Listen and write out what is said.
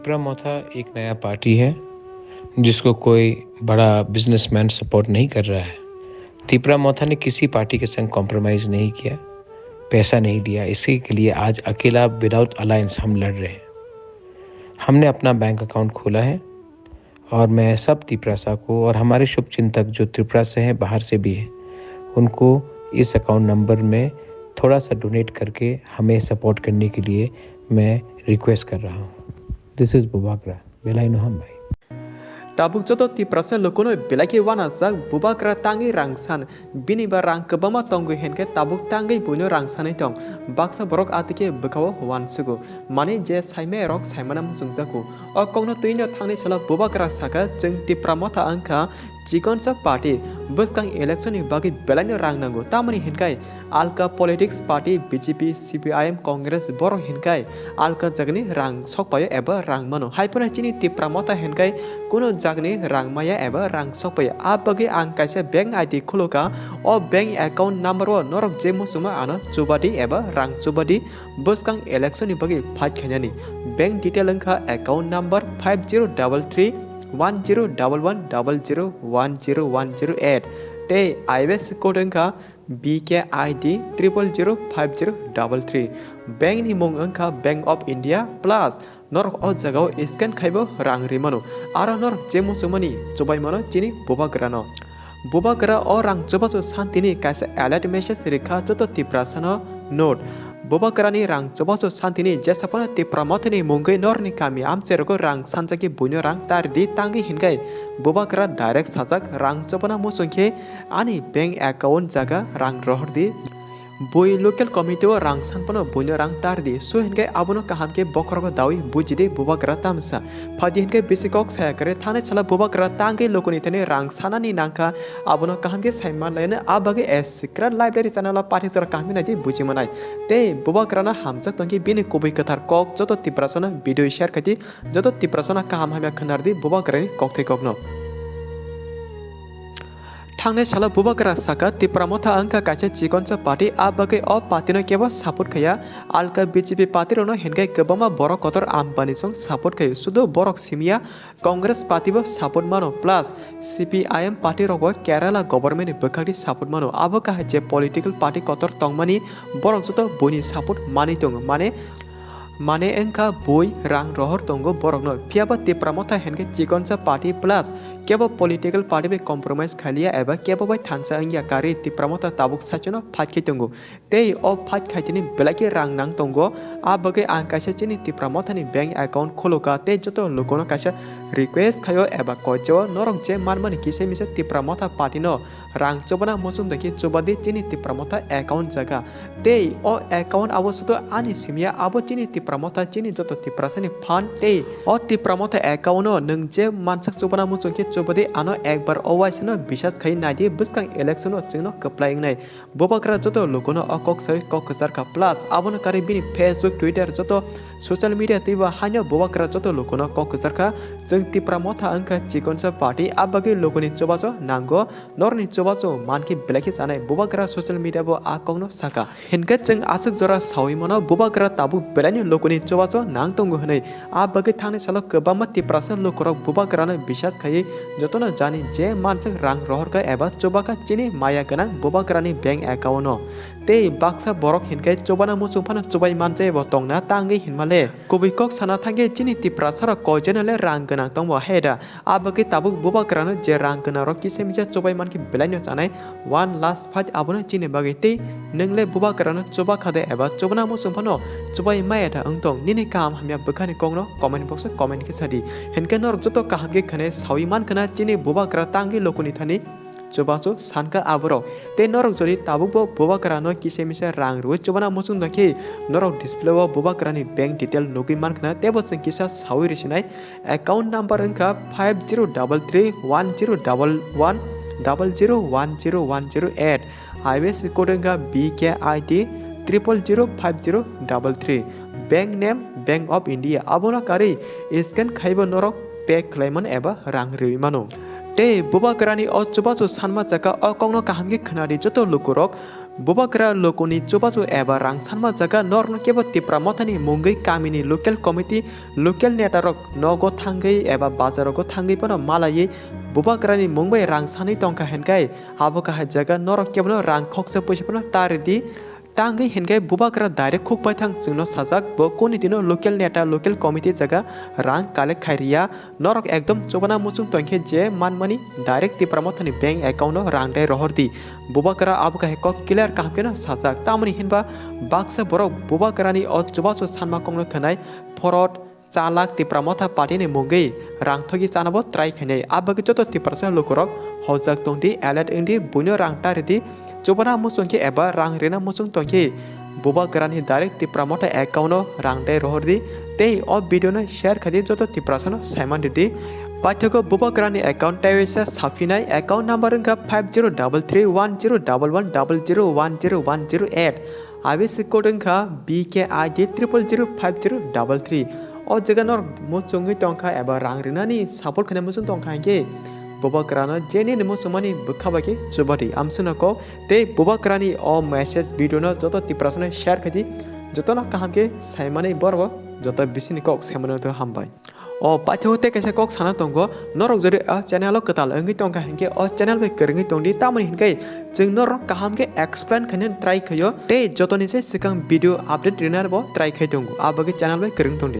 प्रमोथा एक नया पार्टी है जिसको कोई बड़ा बिजनेसमैन सपोर्ट नहीं कर रहा है। तीपरा मोथा ने किसी पार्टी के संग कॉम्प्रोमाइज नहीं किया, पैसा नहीं दिया। इसी के लिए आज अकेला विदाउट अलायंस हम लड़ रहे हैं। हमने अपना बैंक अकाउंट खोला है और मैं सब त्रिपुरासा को और हमारे शुभचिंतक जो त्रिपुरा से हैं, बाहर से भी हैं, उनको इस अकाउंट नंबर में थोड़ा सा डोनेट करके हमें सपोर्ट करने के लिए मैं रिक्वेस्ट कर रहा हूँ। दिस इज़ बुबाकरा बेलाइनो हम भाई। tabuk joto tiprasa lokono belaki wana jak bubakra tangi rangsan bini ba rang kebama tongu henke tabuk tangi buino rangsanai tong baksa borok atike bekawo wan sugo mane je saime rok saimanam sungjaku o kongno tuino thangni sala bubakra saka jeng tipramota angka Cikon sa party buskang election ni bagi belani rang nango tamani hinkai alka politics party BJP CPIM Congress boro hinkai alka jagni rang sokpayo eba rang mano haipona chini tipramota hinkai kuno jagni rang maya eba rang sokpayo a bagi ang kaisa bank ID kholoka o bank account number o norok jemo suma ana chubadi eba rang chubadi buskang election ni bagi phat khanyani bank detail angka account number 5033 101100101008 te IBS code angka BKID 0005033 bank ni mong angka Bank of India plus norok o jagao scan khaibo rang rimano aro norok jemo sumani chobai mano chini bubagrano bubagra o rang chobaso santini kaisa alert message rekha joto tiprasano note Bobagrani rang cobaso santini jasapana tipramothani mungai norni kami amseroko rang sanjaki bunyo rang tardi tangi hingai Bobagra direct sajak rang cobana musungke ani bank account jaga rang rohdi boi local committee rang sanpano bunyo rang tardi so hingai abono kahamke bokroko dawi bujide Bobagra tamsa phadi hingai bisikok saya kare thane chala Bobagra tangi lokoni thane rang sanani nangka abono kahamke saiman laina abage as secret library channel party sar kahmi nai buji manai te Bobagra na hamjak tongi bini kobai kathar kok joto tiprasana video share kati joto tiprasana kaham hamya khanardi Bobagra ni kokthai kokno Thangne chala Bobagra saka tipramotha angka kaisa chikonsa party abage o patino keba support khaya alka BJP party rono hengai kebama borok kotor ambani song support khayo sudo borok simia Congress party bo support mano plus CPIM party robo Kerala government bekhakti support mano abo ka je political party kotor tongmani borok joto boni support mani tong mane engka boi rang rohor tongo borok no piaba tipramotha henke chikonsa party plus kebo political party be compromise khalia eba kebo bai thansa angya kari tipramotha tabuk sachono phatke tongo tei o phat khaitini belaki rang nang tongo abage ang kaisa chini tipramotha ni bank account kholoka te joto lokono kaisa request khayo eba kojo norok je manmani kise mise tipramotha party no rang chobana mosum daki chobadi chini tipramotha account jaga tei o account abo soto ani simia abo chini tipramotha chini joto tiprasani fund tei o tipramotha account no nung je mansak chobana musungke chobadi ano ekbar owaisano bisas khai naidi buskang election o chingno kaplaing nai Bobagra joto lokono okok sai kokasar ka plus abono kari bini Facebook Twitter joto social media tiba hanyo Bobagra joto lokono kokasar ka jeng tipramotha angka chikonsa party abagi lokoni chobaso nango norni chobaso manki blaki sanai Bobagra social media bo akongno saka hinka jeng asuk jora sawi mono Bobagra tabu belani lokoni chobaso nang tongo hnai abagi thangni salo kebama tiprasa lokorok Bobagra na bisas khai jotono jani je mansang rang rohor ka eba chobaka chini maya ganang Bobagra ni bank account no tei baksa borok hinkai chobana musung phana chobai manche bo tongna tangi hinmale kobai kok sana thange chini tiprasara kojenale rang ganang tongbo heda abagi tabuk Bobagra no je rang ganang ro kise misa chobai manki belani chanai one last fight abono chini bagi tei nengle Bobagra no choba khade eba chobana musung phano chobai maya tha angtong nini kam hamya bukhani kongno comment box comment ke sadi hinkai nor joto kahage khane sawi man khana chini Bobagra tangi lokoni thani chobaso sanka abro te norok jori tabubo Bobagra no kise mise rang ru chobana musung dake norok display wo Bobagra ni bank detail logi man khana tebo sing kisa sawi risinai account number angka 503310101008 IBS code angka BKID 0005033 bank name Bank of India abono kari scan khaibo norok pay claimant eba rang ri mano te Bobagrani o chobaso sanma chaka o kongno kahamge khnari joto lukurok बुबाकरा लोकोनी चोबाचो एबा रां सानमा जागा नर्न केबो तिप्रा मथानि मुंगै कामिनि local committee local नेतारक नगो थांगै एबा बाजारको थांगै पन मालायै बुबाकरानि मुंबै रां सानै टंका हेनकाय आबोका जागा नरक केबनो रां खक्से पैसा पन तारदि टांगै हेनकाय बुबाकरा डाइरेक्ट खुक पाइथां जोंनो साजाक बो कोनि दिनो लोकेल नेता लोकेल कमिटि जागा रां कालेक्ट खायरिया नरक एकदम चोबाना मुचुं टंके जे मानमानि डाइरेक्ट तिप्रा मथानि बैंक अकाउंट रां दाय रहरदि बुबाकरा आबोका हेको क्लियर कामकेना साजाक तामनि हिनबा बाक्सा बरक बुबाकरानि अ चोबासो सानमा कंनो थनाय फरद चालाक तिप्रा मथा पार्टीनि मुंगै रां थगि चानाबो ट्राई खायनाय आबोका जतो तिप्रासा लोकरक हजाक तंदि एलेट इंदि बुनो रां तारिदि चोबाना मुसुंके एबा रां रेना मुसुं तंके बुबाकरानि डाइरेक्ट तिप्रा मथा अकाउंट रां दाय रहरदि ते अ भिडियोनो शेयर खादि जतो तिप्रासानो साइमान दिदि पाठ्यको बुबाकरानि अकाउंट टाइवेसा साफिनाय अकाउंट नम्बर का 5033100100101008 आबेसि कोडंखा BKID 0005033 अ जगानर मुचुंगै टंका एबा रां रेनानि सपोर्ट खाने मुसुं टंका के बुबाकरानो जेनि मुसुमानि बुखाबाके चुबादि आमसुनको ते बुबाकरानि अ मेसेज भिडियोनो जतो तिप्रासनो शेयर खादि जतोना काहामके साइमानै बरबो जतो बिसिनि कक साइमानो तो हामबाय अ पाठ्यते कैसे कक साना तंगो नरक जरे अ चैनल कताल अंगि टंका हेंके अ चैनल बे करंगि तंदि तामनि हिनकै जों नरक काहामके एक्सप्लेन खाने ट्राई खयो ते जतोनि से सिगां भिडियो अपडेट रिनारबो ट्राई खै दंगो आबगे चैनल बे करंग तंदि